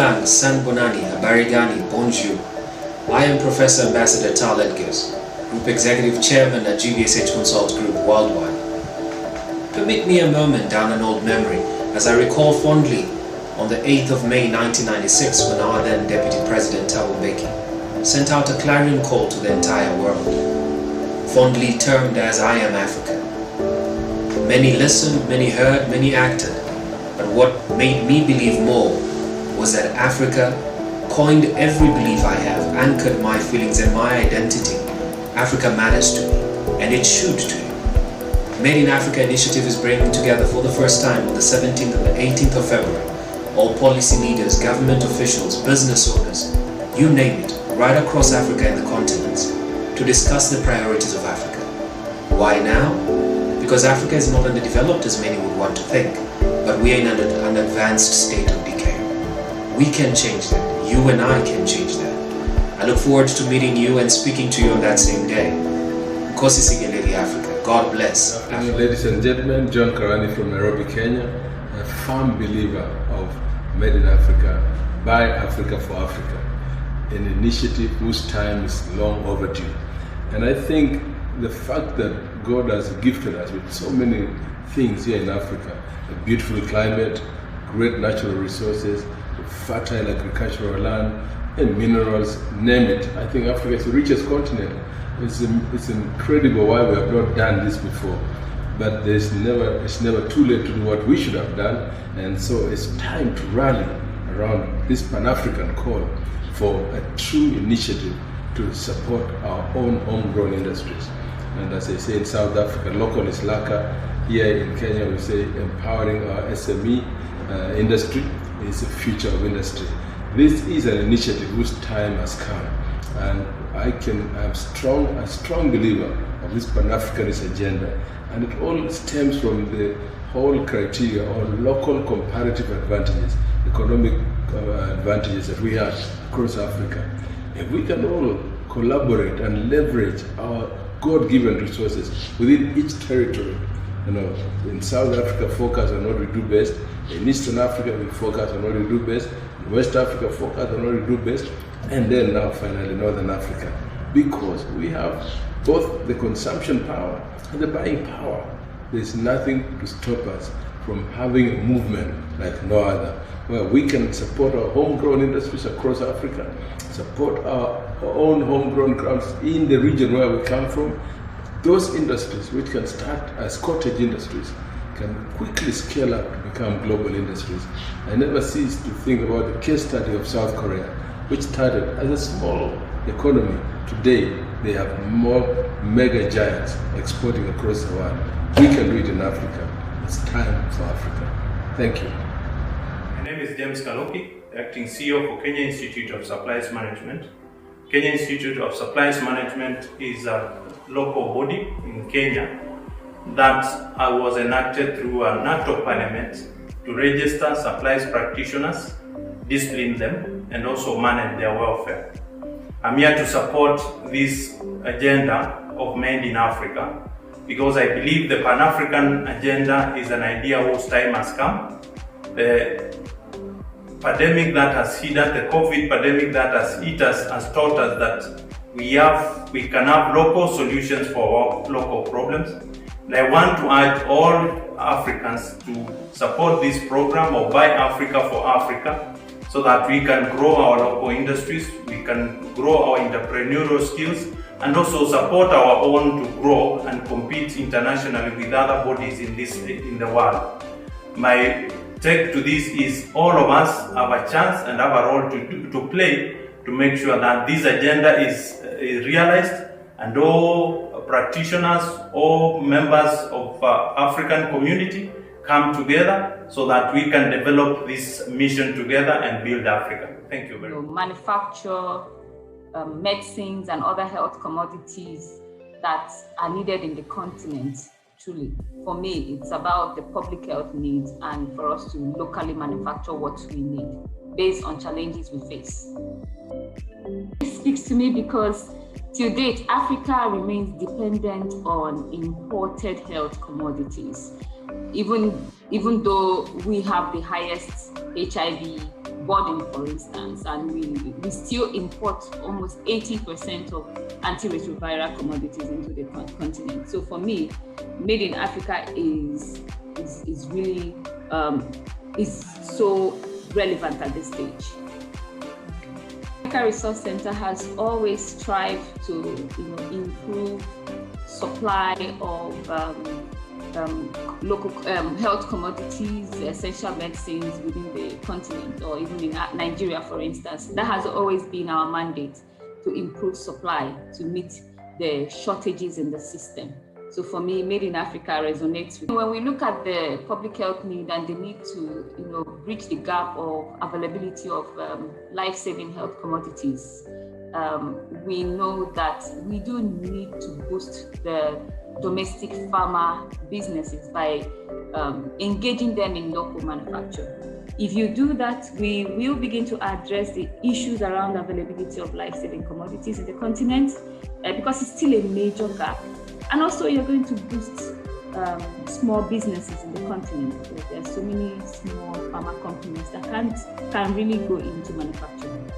Dumelang, San Bonani, Habarigani, Bonjour. I am Professor Ambassador Tal Edgars, Group Executive Chairman at GBSH Consult Group Worldwide. Permit me a moment down an old memory as I recall fondly on the 8th of May 1996 when our then Deputy President Thabo Mbeki sent out a clarion call to the entire world, fondly termed as I Am Africa. Many listened, many heard, many acted, but what made me believe more was that Africa coined every belief I have, anchored my feelings and my identity. Africa matters to me, and it should to you. Made in Africa initiative is bringing together for the first time on the 17th and the 18th of February all policy leaders, government officials, business owners, you name it, right across Africa and the continents, to discuss the priorities of Africa. Why now? Because Africa is not underdeveloped as many would want to think, but we are in an advanced state of decay. We can change that. You and I can change that. I look forward to meeting you and speaking to you on that same day. Nkosi Sigeleli, Africa. God bless. Good afternoon, ladies and gentlemen. John Karani from Nairobi, Kenya. A firm believer of Made in Africa, by Africa for Africa, an initiative whose time is long overdue. And I think the fact that God has gifted us with so many things here in Africa, a beautiful climate, great natural resources, fertile agricultural land, and minerals, name it. I think Africa is the richest continent. It's incredible why we have not done this before. But it's never too late to do what we should have done, and so it's time to rally around this Pan-African call for a true initiative to support our own homegrown industries. And as I say in South Africa, local is LACA. Here in Kenya, we say empowering our SME industry is the future of industry. This is an initiative whose time has come, and I'm a strong believer of this Pan-Africanist agenda. And it all stems from the whole criteria on local comparative advantages, economic advantages that we have across Africa. If we can all collaborate and leverage our God-given resources within each territory, in South Africa, focus on what we do best. In Eastern Africa, we focus on what we do best. In West Africa, focus on what we do best. And then now finally, Northern Africa. Because we have both the consumption power and the buying power. There's nothing to stop us from having a movement like no other, where we can support our homegrown industries across Africa, support our own homegrown crafts in the region where we come from. Those industries which can start as cottage industries can quickly scale up to become global industries. I never cease to think about the case study of South Korea, which started as a small economy. Today, they have more mega giants exporting across the world. We can do it in Africa. It's time for Africa. Thank you. My name is James Kaloki, Acting CEO for Kenya Institute of Supplies Management. Kenya Institute of Supplies Management is a local body in Kenya that was enacted through an act of parliament to register supplies practitioners, discipline them, and also manage their welfare. I'm here to support this agenda of Made in Africa because I believe the Pan-African agenda is an idea whose time has come. The pandemic that has hit us, the COVID pandemic that has hit us, has taught us that we can have local solutions for our local problems. And I want to urge all Africans to support this program of Buy Africa for Africa, so that we can grow our local industries, we can grow our entrepreneurial skills, and also support our own to grow and compete internationally with other bodies in the world. My take to this is all of us have a chance and have a role to play to make sure that this agenda is realized, and all practitioners, all members of African community come together so that we can develop this mission together and build Africa. Thank you very much. Manufacture medicines and other health commodities that are needed in the continent, truly. For me, it's about the public health needs and for us to locally manufacture what we need based on challenges we face. This speaks to me because to date, Africa remains dependent on imported health commodities. Even though we have the highest HIV burden, for instance, and we still import almost 80% of antiretroviral commodities into the continent. So for me, Made in Africa is really is so relevant at this stage. Africa Resource Center has always strived to improve supply of local health commodities, essential medicines within the continent, or even in Nigeria, for instance. That has always been our mandate, to improve supply to meet the shortages in the system. So for me, Made in Africa resonates with. When we look at the public health need and the need to bridge the gap of availability of life-saving health commodities, we know that we do need to boost the domestic pharma businesses by engaging them in local manufacture. If you do that, we will begin to address the issues around availability of life-saving commodities in the continent, because it's still a major gap. And also, you're going to boost small businesses in the continent, because there are so many small pharma companies that can really go into manufacturing.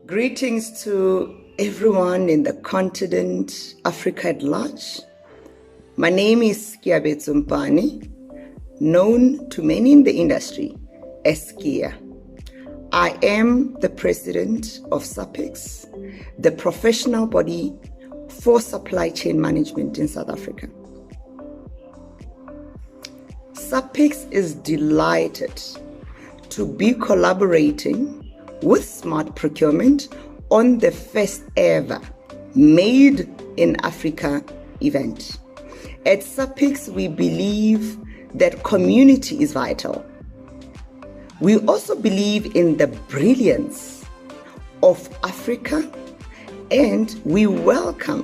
Greetings to everyone in the continent, Africa at large. My name is Kiabe Tsumpani, known to many in the industry as Kia. I am the president of SAPEX, the professional body for supply chain management in South Africa. SAPEX is delighted to be collaborating with Smart Procurement on the first ever Made in Africa event. At SAPEX, we believe that community is vital. We also believe in the brilliance of Africa, and we welcome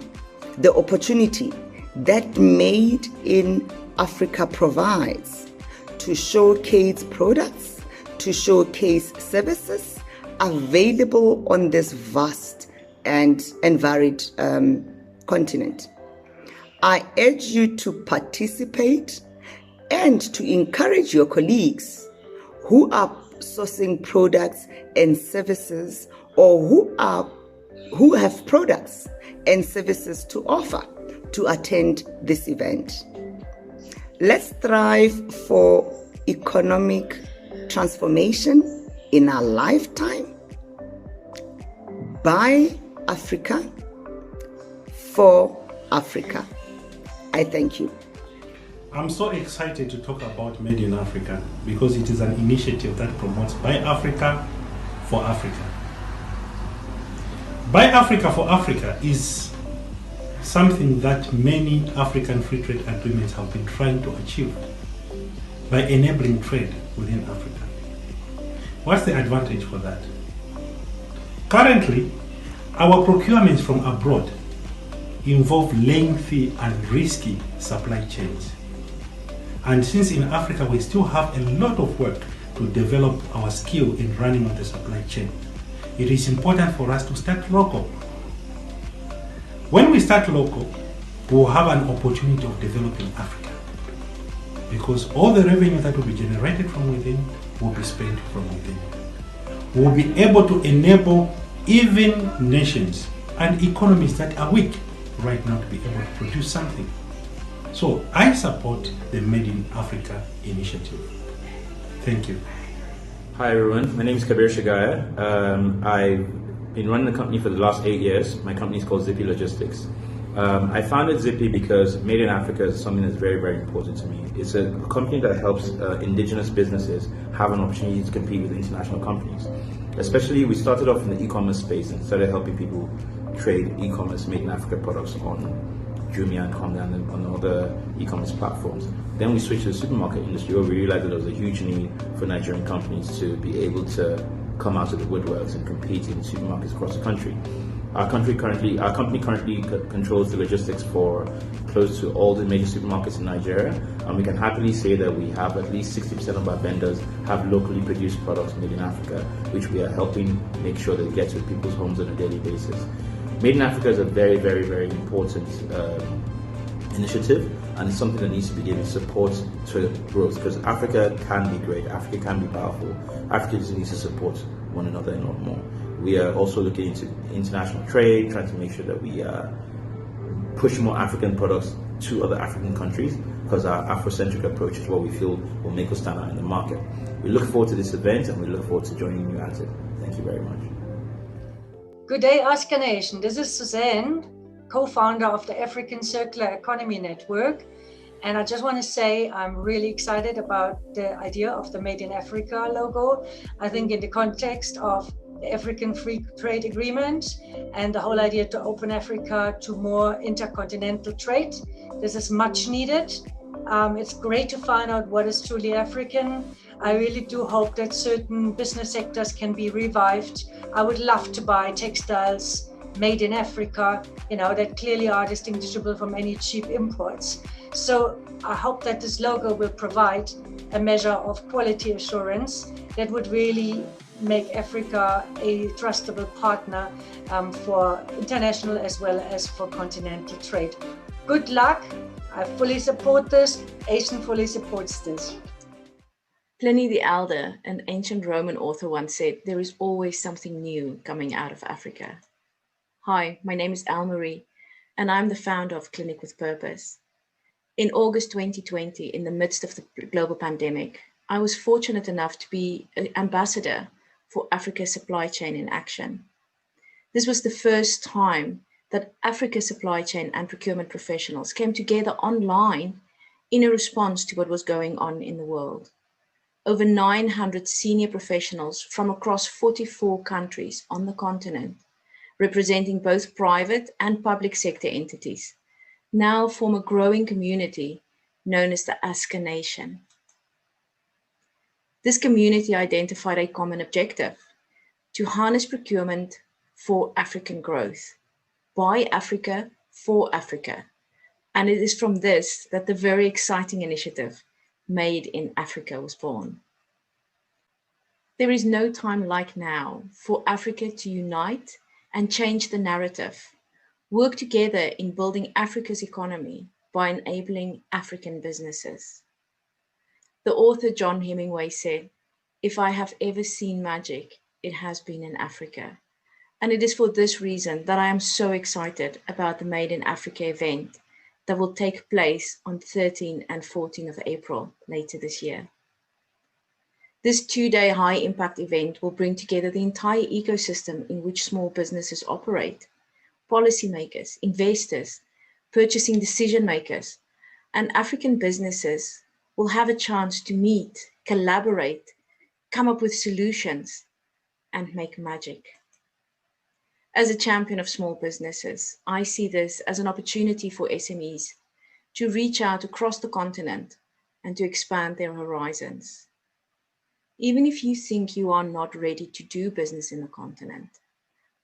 the opportunity that Made in Africa provides to showcase products, to showcase services available on this vast and varied continent. I urge you to participate and to encourage your colleagues who are sourcing products and services, or who have products and services to offer, to attend this event. Let's strive for economic transformation in our lifetime. By Africa, for Africa. I thank you. I'm so excited to talk about Made in Africa because it is an initiative that promotes Buy Africa for Africa. Buy Africa for Africa is something that many African free trade agreements have been trying to achieve by enabling trade within Africa. What's the advantage for that? Currently, our procurements from abroad involve lengthy and risky supply chains. And since in Africa we still have a lot of work to develop our skill in running on the supply chain, it is important for us to start local. When we start local, we'll have an opportunity of developing Africa, because all the revenue that will be generated from within will be spent from within. We'll be able to enable even nations and economies that are weak right now to be able to produce something. So I support the Made in Africa initiative. Thank you. Hi everyone, my name is Kabir Shagaya. I've been running the company for the last 8 years. My company is called Zippy Logistics. I founded Zippy because Made in Africa is something that's very, very important to me. It's a company that helps indigenous businesses have an opportunity to compete with international companies. Especially, we started off in the e-commerce space and started helping people trade e-commerce Made in Africa products on Jumia and Konga and on other e-commerce platforms. Then we switched to the supermarket industry, where we realized that there was a huge need for Nigerian companies to be able to come out of the woodworks and compete in supermarkets across the country. Our company currently controls the logistics for close to all the major supermarkets in Nigeria, and we can happily say that we have at least 60% of our vendors have locally produced products made in Africa, which we are helping make sure that it gets to people's homes on a daily basis. Made in Africa is a very, very, very important initiative, and it's something that needs to be given support to growth, because Africa can be great, Africa can be powerful. Africa just needs to support one another a lot more. We are also looking into international trade, trying to make sure that we push more African products to other African countries, because our Afrocentric approach is what we feel will make us stand out in the market. We look forward to this event, and we look forward to joining you at it. Thank you very much. Good day, ASCA Nation. This is Suzanne, co-founder of the African Circular Economy Network. And I just want to say I'm really excited about the idea of the Made in Africa logo. I think in the context of the African Free Trade Agreement and the whole idea to open Africa to more intercontinental trade, this is much needed. It's great to find out what is truly African. I really do hope that certain business sectors can be revived. I would love to buy textiles made in Africa, that clearly are distinguishable from any cheap imports. So I hope that this logo will provide a measure of quality assurance that would really make Africa a trustable partner for international as well as for continental trade. Good luck. I fully support this. Asian fully supports this. Pliny the Elder, an ancient Roman author, once said, "There is always something new coming out of Africa." Hi, my name is Al-Marie, and I'm the founder of Clinic with Purpose. In August 2020, in the midst of the global pandemic, I was fortunate enough to be an ambassador for Africa's Supply Chain in Action. This was the first time that Africa's supply chain and procurement professionals came together online in a response to what was going on in the world. Over 900 senior professionals from across 44 countries on the continent, representing both private and public sector entities, now form a growing community known as the ASCA Nation. This community identified a common objective: to harness procurement for African growth, by Africa, for Africa. And it is from this that the very exciting initiative Made in Africa was born. There is no time like now for Africa to unite and change the narrative, work together in building Africa's economy by enabling African businesses. The author John Hemingway said, "If I have ever seen magic, it has been in Africa." And it is for this reason that I am so excited about the Made in Africa event that will take place on 13 and 14 of April later this year. This two-day high-impact event will bring together the entire ecosystem in which small businesses operate: policymakers, investors, purchasing decision makers, and African businesses will have a chance to meet, collaborate, come up with solutions, and make magic. As a champion of small businesses, I see this as an opportunity for SMEs to reach out across the continent and to expand their horizons. Even if you think you are not ready to do business in the continent,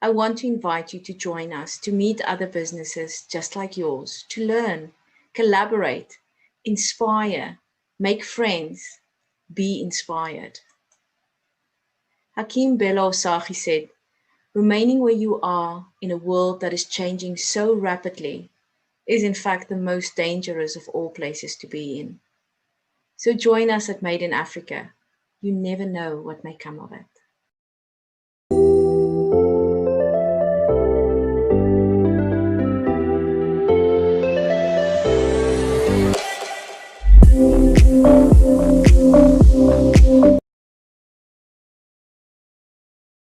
I want to invite you to join us to meet other businesses just like yours, to learn, collaborate, inspire, make friends, be inspired. Hakeem Bello Osagi said, "Remaining where you are in a world that is changing so rapidly is in fact the most dangerous of all places to be in." So join us at Made in Africa. You never know what may come of it.